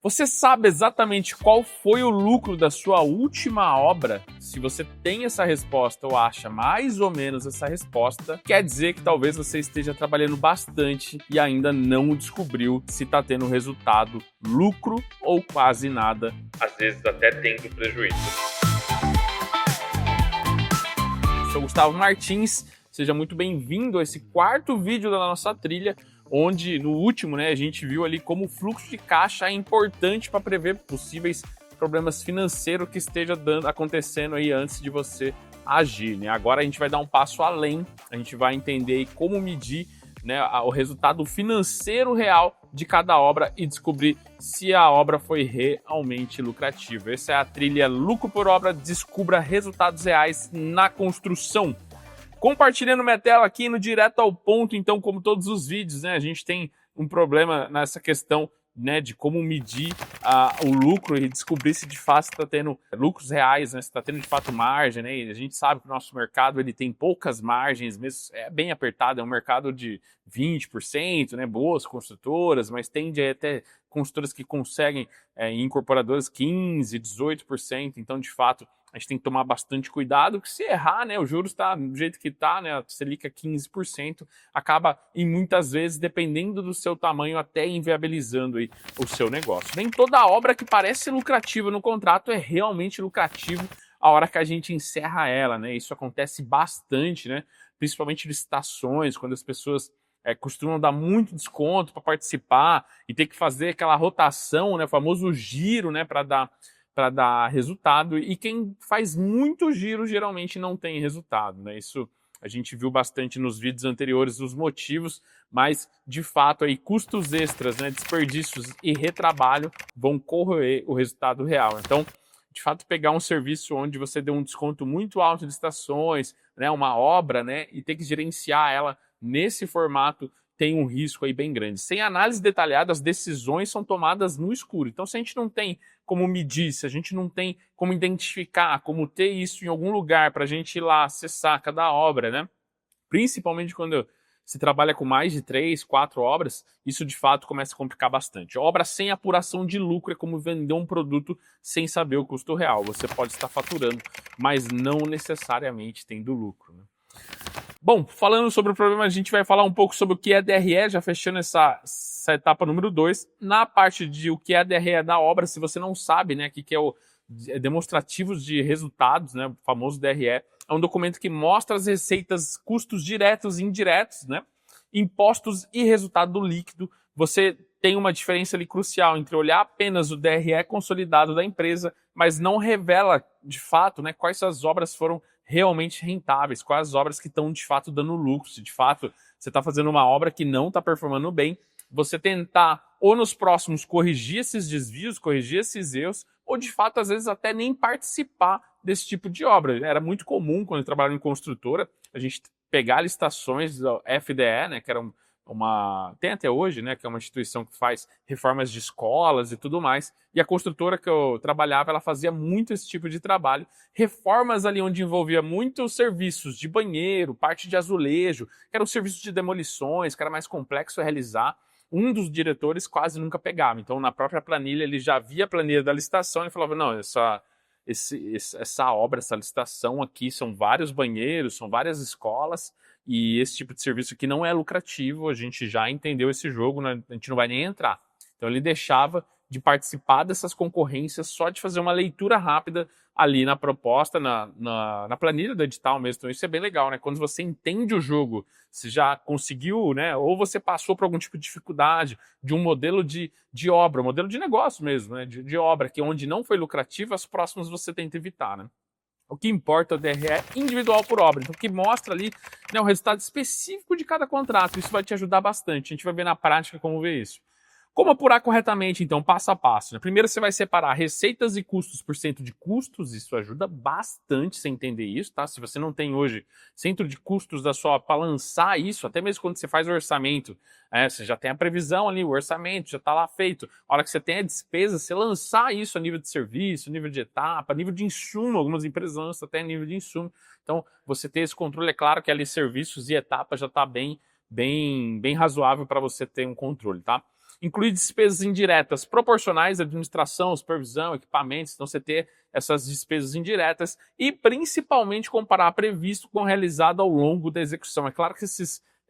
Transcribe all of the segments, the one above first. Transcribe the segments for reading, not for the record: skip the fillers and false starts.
Você sabe exatamente qual foi o lucro da sua última obra? Se você tem essa resposta ou acha mais ou menos essa resposta, quer dizer que talvez você esteja trabalhando bastante e ainda não descobriu se está tendo resultado, lucro ou quase nada, às vezes até tendo prejuízo. Eu sou Gustavo Martins, seja muito bem-vindo a esse quarto vídeo da nossa trilha, onde no último, a gente viu ali como o fluxo de caixa é importante para prever possíveis problemas financeiros que esteja acontecendo aí antes de você agir, Agora a gente vai dar um passo além, a gente vai entender aí como medir, o resultado financeiro real de cada obra e descobrir se a obra foi realmente lucrativa. Essa é a trilha Lucro por Obra, descubra resultados reais na construção. Compartilhando minha tela aqui no direto ao ponto, então, como todos os vídeos, a gente tem um problema nessa questão, de como medir o lucro e descobrir se de fato está tendo lucros reais, se está tendo de fato margem, E a gente sabe que o nosso mercado ele tem poucas margens, mesmo é bem apertado, é um mercado de 20%, boas construtoras, mas tende até construtoras que conseguem incorporadoras 15%, 18%, então de fato a gente tem que tomar bastante cuidado, que se errar, o juros está do jeito que está, a Selic é 15%, acaba, e muitas vezes, dependendo do seu tamanho, até inviabilizando aí o seu negócio. Nem toda obra que parece lucrativa no contrato é realmente lucrativa a hora que a gente encerra ela, Isso acontece bastante, Principalmente licitações, quando as pessoas costumam dar muito desconto para participar e ter que fazer aquela rotação, o famoso giro, para dar resultado, e quem faz muito giro geralmente não tem resultado, Isso a gente viu bastante nos vídeos anteriores os motivos, mas de fato aí custos extras, desperdícios e retrabalho vão corroer o resultado real. Então, de fato, pegar um serviço onde você deu um desconto muito alto de estações, uma obra, e ter que gerenciar ela nesse formato tem um risco aí bem grande. Sem análise detalhada, as decisões são tomadas no escuro. Então, se a gente não tem como medir, se a gente não tem como identificar, como ter isso em algum lugar para a gente ir lá acessar cada obra, Principalmente quando se trabalha com mais de 3, 4 obras, isso de fato começa a complicar bastante. Obra sem apuração de lucro é como vender um produto sem saber o custo real. Você pode estar faturando, mas não necessariamente tendo lucro, Bom, falando sobre o problema, a gente vai falar um pouco sobre o que é DRE, já fechando essa etapa número 2. Na parte de o que é DRE da obra, se você não sabe, o que é o demonstrativos de resultados, o famoso DRE, é um documento que mostra as receitas, custos diretos e indiretos, impostos e resultado líquido. Você tem uma diferença ali crucial entre olhar apenas o DRE consolidado da empresa, mas não revela de fato, quais as obras foram realmente rentáveis, quais as obras que estão de fato dando lucro, se de fato você está fazendo uma obra que não está performando bem, você tentar ou nos próximos corrigir esses desvios, corrigir esses erros, ou de fato às vezes até nem participar desse tipo de obra. Era muito comum quando eu trabalhava em construtora, a gente pegar licitações do FDE, que era tem até hoje, que é uma instituição que faz reformas de escolas e tudo mais, e a construtora que eu trabalhava, ela fazia muito esse tipo de trabalho, reformas ali onde envolvia muitos serviços de banheiro, parte de azulejo, que eram serviços de demolições, que era mais complexo realizar. Um dos diretores quase nunca pegava, então na própria planilha ele já via a planilha da licitação e falava, não, essa obra, essa licitação aqui são vários banheiros, são várias escolas, e esse tipo de serviço aqui não é lucrativo, a gente já entendeu esse jogo, a gente não vai nem entrar. Então ele deixava de participar dessas concorrências só de fazer uma leitura rápida ali na proposta, na planilha do edital mesmo. Então isso é bem legal, Quando você entende o jogo, você já conseguiu, ou você passou por algum tipo de dificuldade de um modelo de obra, um modelo de negócio mesmo, de obra, que onde não foi lucrativo, as próximas você tenta evitar, O que importa é o DRE individual por obra, então que mostra ali o resultado específico de cada contrato. Isso vai te ajudar bastante. A gente vai ver na prática como ver isso. Como apurar corretamente, então, passo a passo? Primeiro você vai separar receitas e custos por cento de custos, isso ajuda bastante você entender isso, tá? Se você não tem hoje centro de custos da sua para lançar isso, até mesmo quando você faz o orçamento, você já tem a previsão ali, o orçamento já está lá feito. A hora que você tem a despesa, você lançar isso a nível de serviço, nível de etapa, nível de insumo, algumas empresas lançam até nível de insumo. Então, você ter esse controle, é claro que ali serviços e etapas já está bem razoável para você ter um controle, tá? Inclui despesas indiretas proporcionais à administração, supervisão, equipamentos, então você ter essas despesas indiretas e principalmente comparar previsto com realizado ao longo da execução. É claro que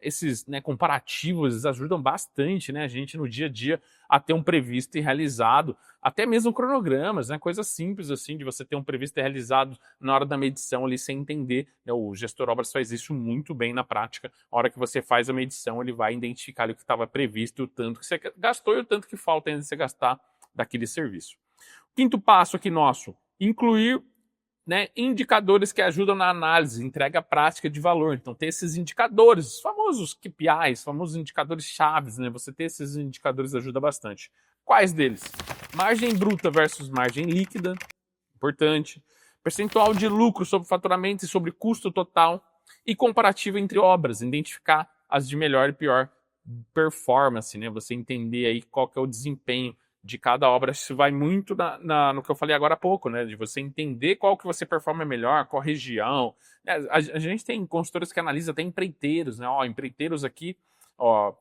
esses né, comparativos eles ajudam bastante, né, a gente no dia a dia a ter um previsto e realizado, até mesmo cronogramas, né, coisas simples assim, de você ter um previsto e realizado na hora da medição ali sem entender, né, o gestor obras faz isso muito bem na prática, a hora que você faz a medição ele vai identificar ali o que estava previsto, o tanto que você gastou e o tanto que falta ainda de você gastar daquele serviço. Quinto passo aqui nosso, incluir né, indicadores que ajudam na análise, entrega prática de valor. Então, ter esses indicadores, os famosos KPIs, famosos indicadores chaves, né? Você ter esses indicadores ajuda bastante. Quais deles? Margem bruta versus margem líquida, importante. Percentual de lucro sobre faturamento e sobre custo total. E comparativo entre obras, identificar as de melhor e pior performance, né? Você entender aí qual que é o desempenho de cada obra. Isso vai muito no que eu falei agora há pouco, né? De você entender qual que você performa melhor, qual região. A gente tem consultores que analisam até empreiteiros, né? Ó, empreiteiros aqui, ó,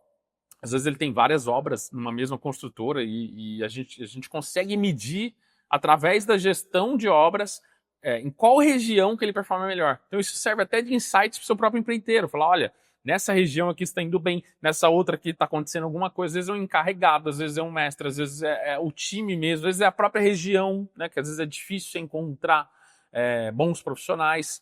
às vezes ele tem várias obras numa mesma construtora e a gente consegue medir através da gestão de obras em qual região que ele performa melhor. Então isso serve até de insights para o seu próprio empreiteiro. Falar, olha, nessa região aqui está indo bem, nessa outra aqui está acontecendo alguma coisa, às vezes é um encarregado, às vezes é um mestre, às vezes é o time mesmo, às vezes é a própria região, né, que às vezes é difícil encontrar bons profissionais,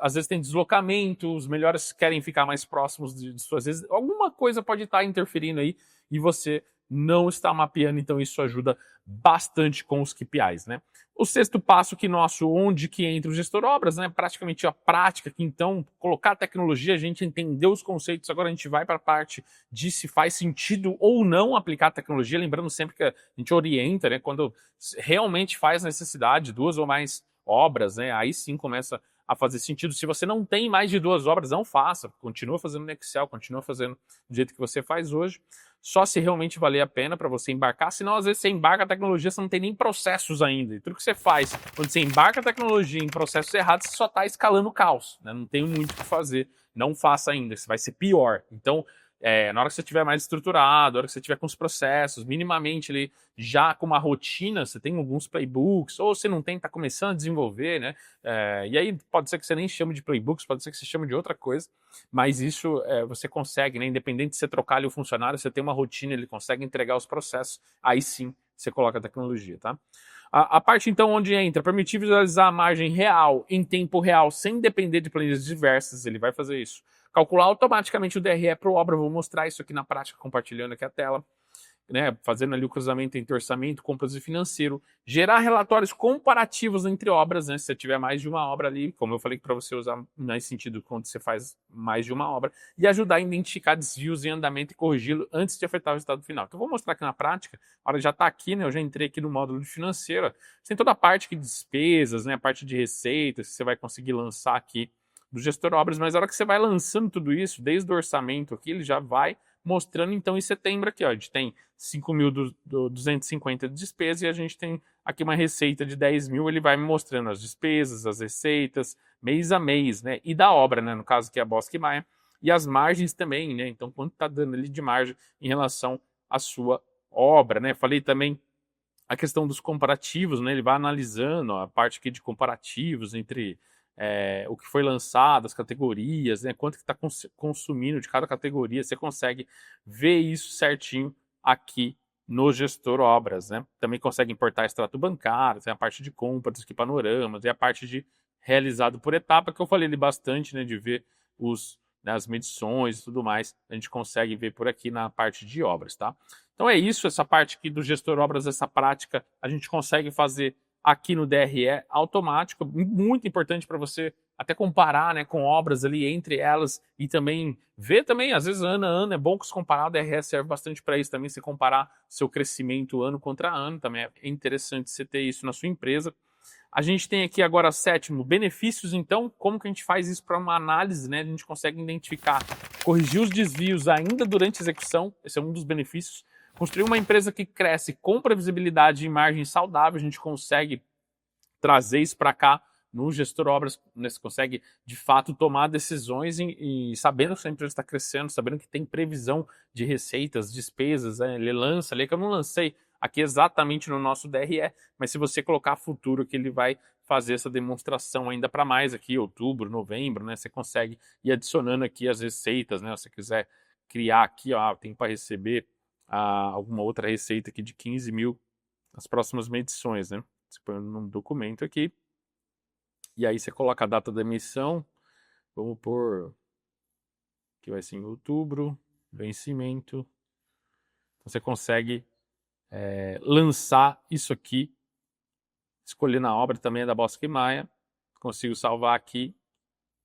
às vezes tem deslocamento, os melhores querem ficar mais próximos de suas vezes, alguma coisa pode estar interferindo aí e você não está mapeando, então isso ajuda bastante com os KPIs, né? O sexto passo aqui nosso, onde que entra o gestor obras, né? Praticamente a prática, que então colocar a tecnologia, a gente entendeu os conceitos, agora a gente vai para a parte de se faz sentido ou não aplicar a tecnologia, lembrando sempre que a gente orienta, né? Quando realmente faz necessidade, 2 ou mais obras, né? Aí sim começa a fazer sentido. Se você não tem mais de 2 obras, não faça. Continua fazendo no Excel, continua fazendo do jeito que você faz hoje. Só se realmente valer a pena para você embarcar. Senão, às vezes, você embarca a tecnologia, você não tem nem processos ainda. E tudo que você faz, quando você embarca a tecnologia em processos errados, você só está escalando o caos, né? Não tem muito o que fazer. Não faça ainda, isso vai ser pior. Então, na hora que você estiver mais estruturado, na hora que você estiver com os processos, minimamente ali, já com uma rotina, você tem alguns playbooks, ou se não tem, está começando a desenvolver, né? E aí pode ser que você nem chame de playbooks, pode ser que você chame de outra coisa, mas isso você consegue, né? Independente de você trocar ali o funcionário, você tem uma rotina, ele consegue entregar os processos, aí sim você coloca a tecnologia, tá? A parte, então, onde entra, permitir visualizar a margem real em tempo real, sem depender de planilhas diversas, ele vai fazer isso. Calcular automaticamente o DRE para obra, vou mostrar isso aqui na prática, compartilhando aqui a tela, né, fazendo ali o cruzamento entre orçamento, compras e financeiro, gerar relatórios comparativos entre obras, né, se você tiver mais de uma obra ali, como eu falei para você usar nesse sentido quando você faz mais de uma obra, e ajudar a identificar desvios em andamento e corrigi-lo antes de afetar o resultado final. Então eu vou mostrar aqui na prática, a hora já está aqui, né, eu já entrei aqui no módulo de financeiro, você tem toda a parte aqui de despesas, né, a parte de receitas, que você vai conseguir lançar aqui do gestor obras, mas a hora que você vai lançando tudo isso, desde o orçamento aqui, ele já vai mostrando, então, em setembro aqui, ó, a gente tem 5.250 de despesa e a gente tem aqui uma receita de 10 mil, ele vai me mostrando as despesas, as receitas, mês a mês, né, e da obra, né, no caso aqui é a Bosque Maia, e as margens também, né, então quanto tá dando ali de margem em relação à sua obra, né, falei também a questão dos comparativos, né, ele vai analisando ó, a parte aqui de comparativos entre o que foi lançado, as categorias, né, quanto que está consumindo de cada categoria, você consegue ver isso certinho aqui no gestor obras, né? Também consegue importar extrato bancário, tem a parte de compras, que panoramas, e a parte de realizado por etapa, que eu falei ali bastante, né, de ver as medições e tudo mais, a gente consegue ver por aqui na parte de obras, tá? Então é isso, essa parte aqui do gestor obras, essa prática, a gente consegue fazer aqui no DRE automático, muito importante para você até comparar, né, com obras ali entre elas e também ver também, às vezes ano a ano é bom que se comparar, o DRE serve bastante para isso também, se comparar seu crescimento ano contra ano, também é interessante você ter isso na sua empresa. A gente tem aqui agora sétimo, benefícios, então, como que a gente faz isso para uma análise, né, a gente consegue identificar, corrigir os desvios ainda durante a execução, esse é um dos benefícios. Construir uma empresa que cresce com previsibilidade e margem saudável, a gente consegue trazer isso para cá no gestor obras, né, você consegue de fato tomar decisões e sabendo que a sua empresa está crescendo, sabendo que tem previsão de receitas, despesas, né, ele lança ali, que eu não lancei aqui exatamente no nosso DRE, mas se você colocar futuro que ele vai fazer essa demonstração ainda para mais aqui, outubro, novembro, né, você consegue ir adicionando aqui as receitas, né, se você quiser criar aqui, ó, tem para receber alguma outra receita aqui de 15 mil nas próximas medições, né, você põe num documento aqui, e aí você coloca a data da emissão, vamos pôr que vai ser em outubro, vencimento, então você consegue lançar isso aqui, escolher na obra também é da Bosque Maia, consigo salvar aqui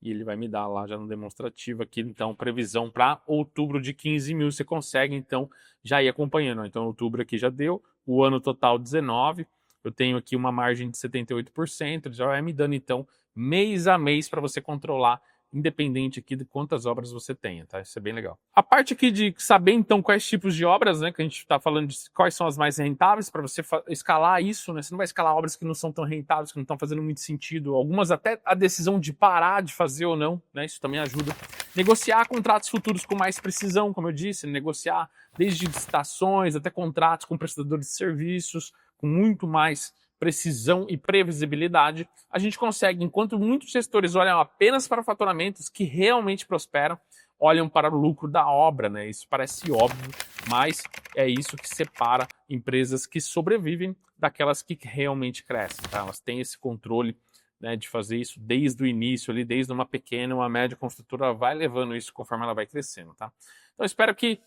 e ele vai me dar lá já no demonstrativo aqui, então previsão para outubro de 15 mil, você consegue então já ir acompanhando, então outubro aqui já deu, o ano total 19, eu tenho aqui uma margem de 78%, ele já vai me dando então mês a mês para você controlar, independente aqui de quantas obras você tenha, tá? Isso é bem legal. A parte aqui de saber, então, quais tipos de obras, né, que a gente está falando de quais são as mais rentáveis, para você escalar isso, né? Você não vai escalar obras que não são tão rentáveis, que não estão fazendo muito sentido, algumas até a decisão de parar de fazer ou não, né? Isso também ajuda. Negociar contratos futuros com mais precisão, como eu disse, negociar desde licitações até contratos com prestadores de serviços, com muito mais precisão e previsibilidade, a gente consegue, enquanto muitos gestores olham apenas para faturamentos que realmente prosperam, olham para o lucro da obra, né? Isso parece óbvio, mas é isso que separa empresas que sobrevivem daquelas que realmente crescem, tá? Elas têm esse controle, né, de fazer isso desde o início, ali, desde uma pequena, uma média construtora, vai levando isso conforme ela vai crescendo, tá? Então espero que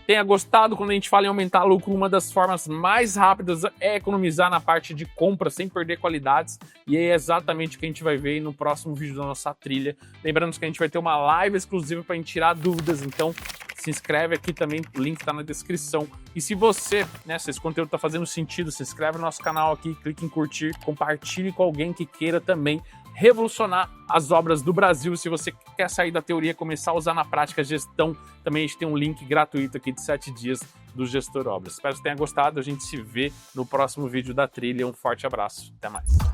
tenha gostado. Quando a gente fala em aumentar lucro, uma das formas mais rápidas é economizar na parte de compra sem perder qualidades, e é exatamente o que a gente vai ver no próximo vídeo da nossa trilha. Lembrando que a gente vai ter uma live exclusiva para a gente tirar dúvidas, então se inscreve aqui também, o link está na descrição. E se você, né, se esse conteúdo está fazendo sentido, se inscreve no nosso canal aqui, clique em curtir, compartilhe com alguém que queira também revolucionar as obras do Brasil. Se você quer sair da teoria e começar a usar na prática a gestão, também a gente tem um link gratuito aqui de 7 dias do Gestor Obras. Espero que você tenha gostado, a gente se vê no próximo vídeo da trilha. Um forte abraço, até mais.